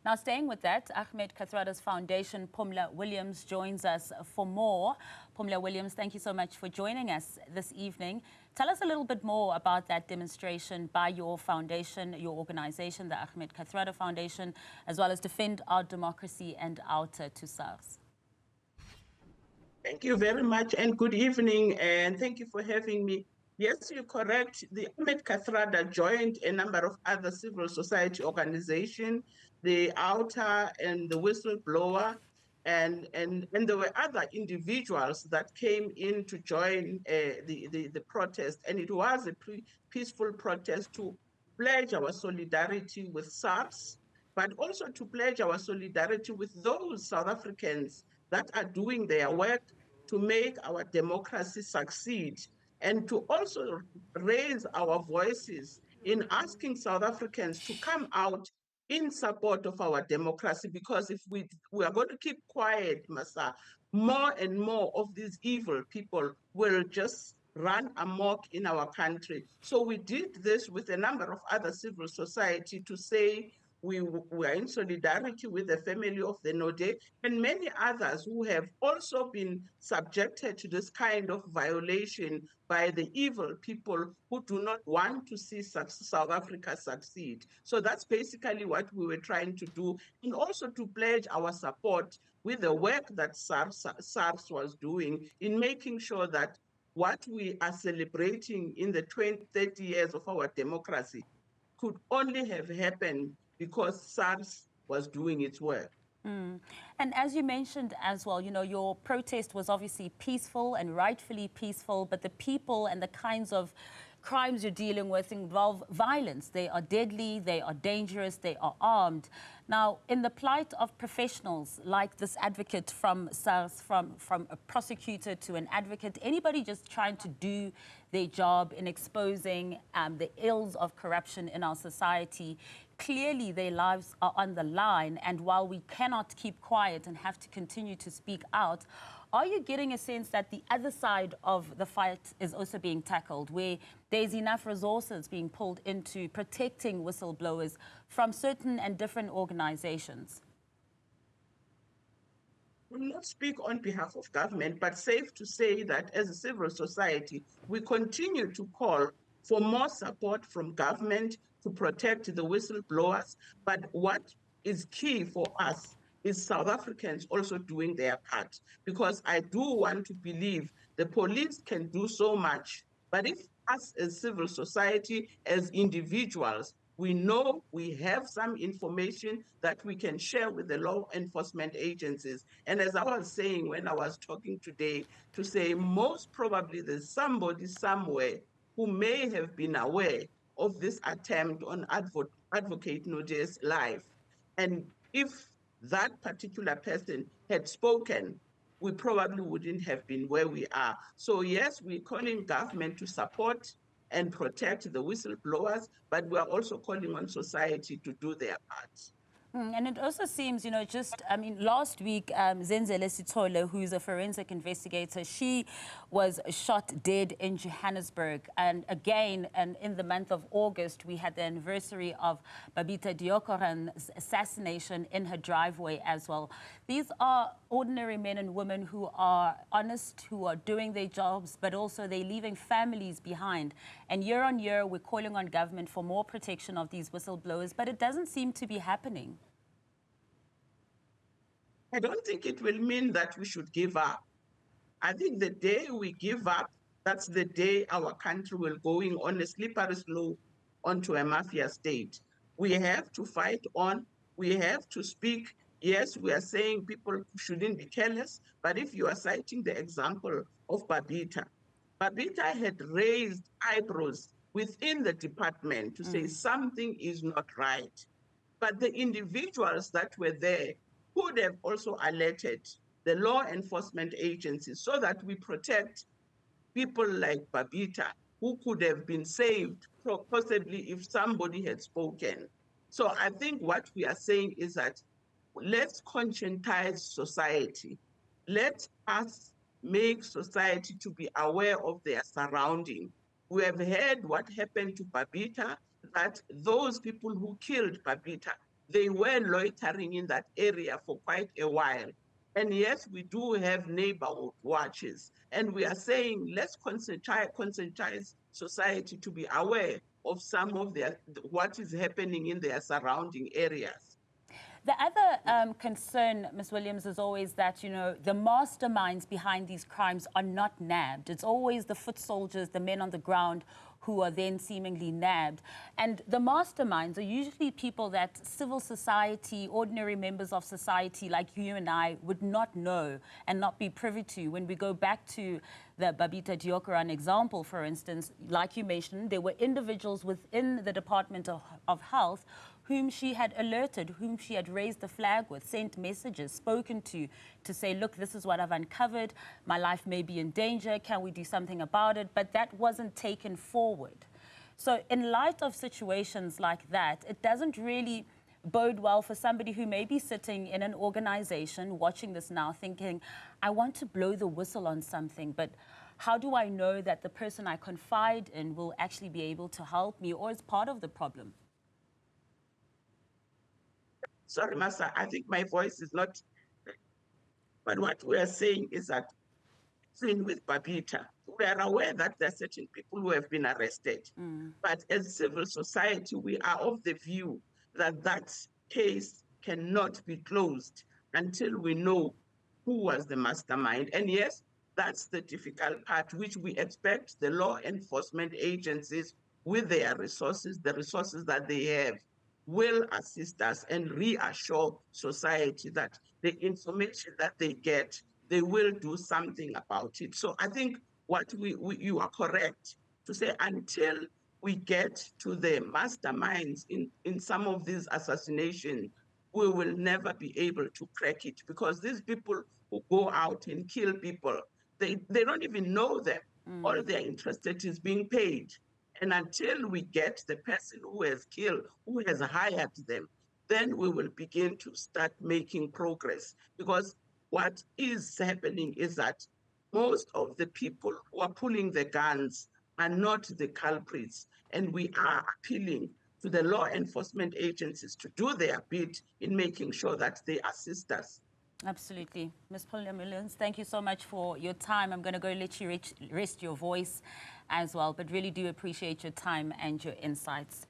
Now, staying with that, Ahmed Kathrada's Foundation, Phumla Williams, joins us for more. Phumla Williams, thank you so much for joining us this evening. Tell us a little bit more about that demonstration by your foundation, your organization, the Ahmed Kathrada Foundation, as well as Defend Our Democracy and Outer to SARS. Thank you very much and good evening, and thank you for having me. Yes, you're correct. The Ahmed Kathrada joined a number of other civil society organizations, the Outer and the Whistleblower, and there were other individuals that came in to join the protest, and it was a peaceful protest to pledge our solidarity with SARS, but also to pledge our solidarity with those South Africans that are doing their work to make our democracy succeed, and to also raise our voices in asking South Africans to come out in support of our democracy, because if we are going to keep quiet, Masa, more and more of these evil people will just run amok in our country. So we did this with a number of other civil society to say we are in solidarity with the family of the Node and many others who have also been subjected to this kind of violation by the evil people who do not want to see South Africa succeed. So that's basically what we were trying to do, and also to pledge our support with the work that SARS was doing in making sure that what we are celebrating in the 30 years of our democracy could only have happened because SARS was doing its work. And as you mentioned as well, you know, your protest was obviously peaceful and rightfully peaceful, but the people and the kinds of crimes you're dealing with involve violence. They are deadly, they are dangerous, they are armed. Now, in the plight of professionals like this advocate from SARS, from a prosecutor to an advocate, anybody just trying to do their job in exposing the ills of corruption in our society, clearly their lives are on the line. And while we cannot keep quiet and have to continue to speak out, are you getting a sense that the other side of the fight is also being tackled, where there's enough resources being pulled into protecting whistleblowers from certain and different organizations? I will not speak on behalf of government, but safe to say that as a civil society, we continue to call for more support from government to protect the whistleblowers. But what is key for us is South Africans also doing their part, because I do want to believe the police can do so much. But if us as civil society, as individuals, we know we have some information that we can share with the law enforcement agencies. And as I was saying when I was talking today, to say most probably there's somebody somewhere who may have been aware of this attempt on Advocate Noje's life. And if that particular person had spoken, we probably wouldn't have been where we are. So yes, we're calling government to support and protect the whistleblowers, but we are also calling on society to do their part. And it also seems, you know, last week, Zenzele Sithole, who's a forensic investigator, she was shot dead in Johannesburg. And again, in the month of August, we had the anniversary of Babita Deokaran's assassination in her driveway as well. These are ordinary men and women who are honest, who are doing their jobs, but also they're leaving families behind. And year on year, we're calling on government for more protection of these whistleblowers, but it doesn't seem to be happening. I don't think it will mean that we should give up. I think the day we give up, that's the day our country will going on a slippery slope onto a mafia state. We have to fight on. We have to speak. Yes, we are saying people shouldn't be careless, but if you are citing the example of Babita, Babita had raised eyebrows within the department to say something is not right. But the individuals that were there could have also alerted the law enforcement agencies so that we protect people like Babita, who could have been saved possibly if somebody had spoken. So I think what we are saying is that let's conscientize society. Let us make society to be aware of their surrounding. We have heard what happened to Babita, that those people who killed Babita they were loitering in that area for quite a while. And yes, we do have neighborhood watches. And we are saying, let's conscientize society to be aware of some of what is happening in their surrounding areas. The other concern, Ms. Williams, is always that, you know, the masterminds behind these crimes are not nabbed. It's always the foot soldiers, the men on the ground, who are then seemingly nabbed. And the masterminds are usually people that civil society, ordinary members of society like you and I would not know and not be privy to. When we go back to the Babita Deokaran example, for instance, like you mentioned, there were individuals within the Department of Health whom she had alerted, whom she had raised the flag with, sent messages, spoken to say, look, this is what I've uncovered. My life may be in danger. Can we do something about it? But that wasn't taken forward. So in light of situations like that, it doesn't really bode well for somebody who may be sitting in an organization watching this now thinking, I want to blow the whistle on something, but how do I know that the person I confide in will actually be able to help me or is part of the problem? Sorry, Master, I think my voice is not, but what we are saying is that, same with Babita, we are aware that there are certain people who have been arrested. But as civil society, we are of the view that that case cannot be closed until we know who was the mastermind. And yes, that's the difficult part, which we expect the law enforcement agencies with their resources, the resources that they have, will assist us and reassure society that the information that they get, they will do something about it. So I think what you are correct to say, until we get to the masterminds in some of these assassinations, we will never be able to crack it, because these people who go out and kill people, they don't even know them. All they're interested is being paid. And until we get the person who has killed, who has hired them, then we will begin to start making progress. Because what is happening is that most of the people who are pulling the guns are not the culprits. And we are appealing to the law enforcement agencies to do their bit in making sure that they assist us. Absolutely. Ms. Phumla, thank you so much for your time. I'm going to go let you rest your voice as well, but really do appreciate your time and your insights.